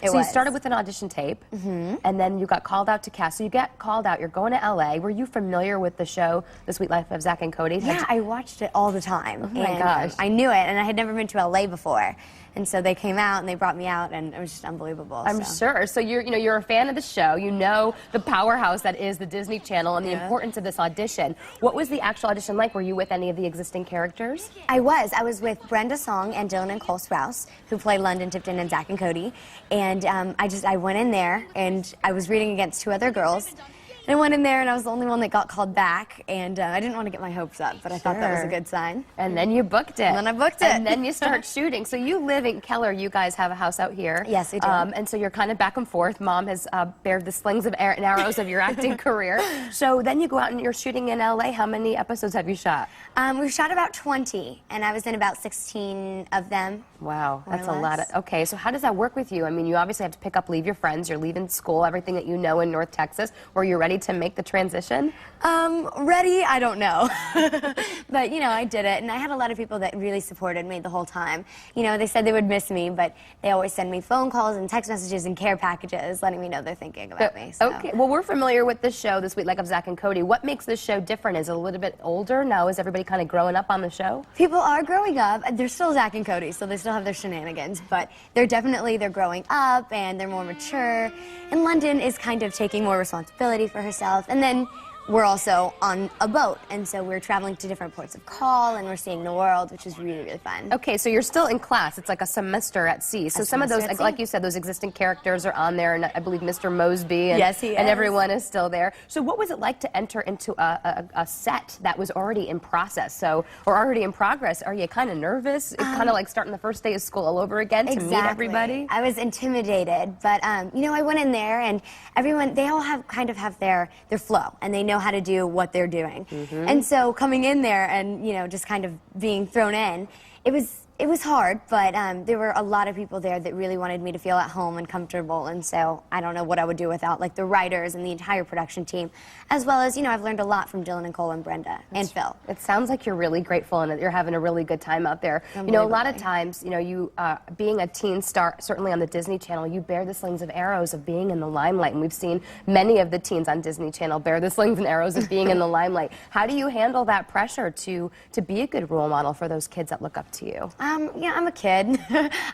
So you started with an audition tape, and then you got called out to cast. So you get called out, you're going to LA. Were you familiar with the show, The Sweet Life of Zack and Cody? Yeah, I watched it all the time. Oh my gosh. I knew it, and I had never been to LA before. And so they came out and they brought me out, and it was just unbelievable. I'm sure. So you're a fan of the show. You know the powerhouse that is the Disney Channel and the importance of this audition. What was the actual audition like? Were you with any of the existing characters? I was with Brenda Song and Dylan and Cole Sprouse, who play London Tipton and Zack and Cody. And I went in there, and I was reading against two other girls. And I went in there, and I was the only one that got called back, and I didn't want to get my hopes up, but I thought that was a good sign. And then you booked it. And then I booked it. And then you start shooting. So you live in Keller. You guys have a house out here. Yes, we do. And so you're kind of back and forth. Mom has bared the slings of and arrows of your acting career. So then you go out and you're shooting in LA. How many episodes have you shot? We've shot about 20, and I was in about 16 of them. Wow, that's a lot. Okay, so how does that work with you? I mean, you obviously have to pick up, leave your friends. You're leaving school, everything that you know in North Texas. Were you ready to make the transition? Ready? I don't know. But, you know, I did it, and I had a lot of people that really supported me the whole time. You know, they said they would miss me, but they always send me phone calls and text messages and care packages letting me know they're thinking about me. So. Okay, well, we're familiar with this show, The Sweet Life of Zack and Cody. What makes this show different? Is it a little bit older? Now is everybody kind of growing up on the show? People are growing up. They're still Zack and Cody, so they still have their shenanigans, but they're growing up, and they're more mature. And London is kind of taking more responsibility for herself. And then we're also on a boat, and so we're traveling to different ports of call, and we're seeing the world, which is really, really fun. Okay, so you're still in class. It's like a semester at sea. So some of those, like you said, those existing characters are on there, and I believe Mr. Mosby and, yes, he is. And everyone is still there. So what was it like to enter into a set that was already in process, or already in progress? Are you kind of nervous? It's kind of like starting the first day of school all over again to meet everybody? I was intimidated, but you know, I went in there, and everyone, they all have their flow, and they know how to do what they're doing. And so coming in there and, you know, just kind of being thrown in, it was hard, but there were a lot of people there that really wanted me to feel at home and comfortable, and so I don't know what I would do without, like, the writers and the entire production team, as well as, you know, I've learned a lot from Dylan and Cole and Brenda and Phil. It sounds like you're really grateful and that you're having a really good time out there. You know, a lot of times, you know, you being a teen star, certainly on the Disney Channel, you bear the slings of arrows of being in the limelight, and we've seen many of the teens on Disney Channel bear the slings and arrows of being in the limelight. How do you handle that pressure to be a good role model for those kids that look up to you? Yeah, I'm a kid.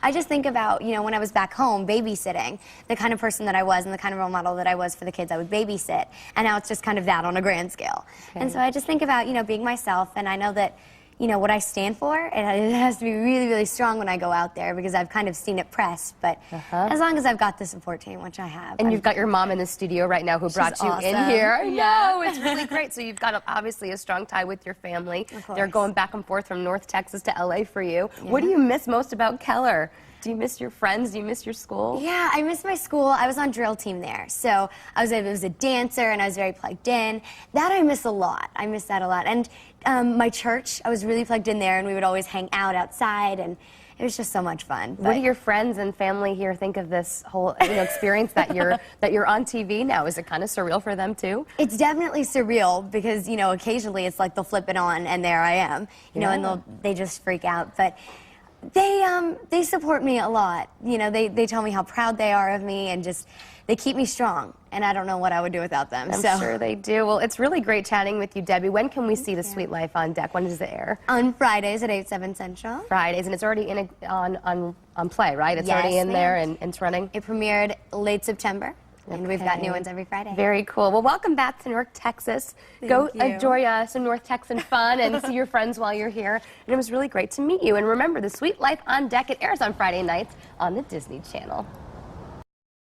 I just think about, you know, when I was back home babysitting, the kind of person that I was and the kind of role model that I was for the kids I would babysit, and now it's just kind of that on a grand scale. Okay. And so I just think about, you know, being myself, and I know that, you know, what I stand for, it has to be really, really strong when I go out there, because I've kind of seen it pressed, but as long as I've got the support team, which I have. And you've got your mom in the studio right now who brought you in here. I know, it's really great. So you've got obviously a strong tie with your family. They're going back and forth from North Texas to LA for you. Yeah. What do you miss most about Keller? Do you miss your friends? Do you miss your school? Yeah, I miss my school. I was on drill team there, so I was a dancer, and I was very plugged in. That I miss a lot. I miss that a lot. And my church, I was really plugged in there, and we would always hang out outside, and it was just so much fun. What do your friends and family here think of this whole experience that you're on TV now? Is it kind of surreal for them too? It's definitely surreal, because, you know, occasionally it's like they'll flip it on and there I am, you know, and they just freak out. But they support me a lot. You know, they tell me how proud they are of me, and just they keep me strong, and I don't know what I would do without them. I'm sure they do. Well, it's really great chatting with you, Debbie. When can we see The Sweet Life on deck? When does it air? On Fridays at 8, 7 Central. Fridays, and it's already on Play, right? It's already in there and it's running? It premiered late September. And we've got new ones every Friday. Very cool. Well, welcome back to North Texas. Go enjoy some North Texan fun and see your friends while you're here. And it was really great to meet you. And remember, The Sweet Life on Deck, it airs on Friday nights on the Disney Channel.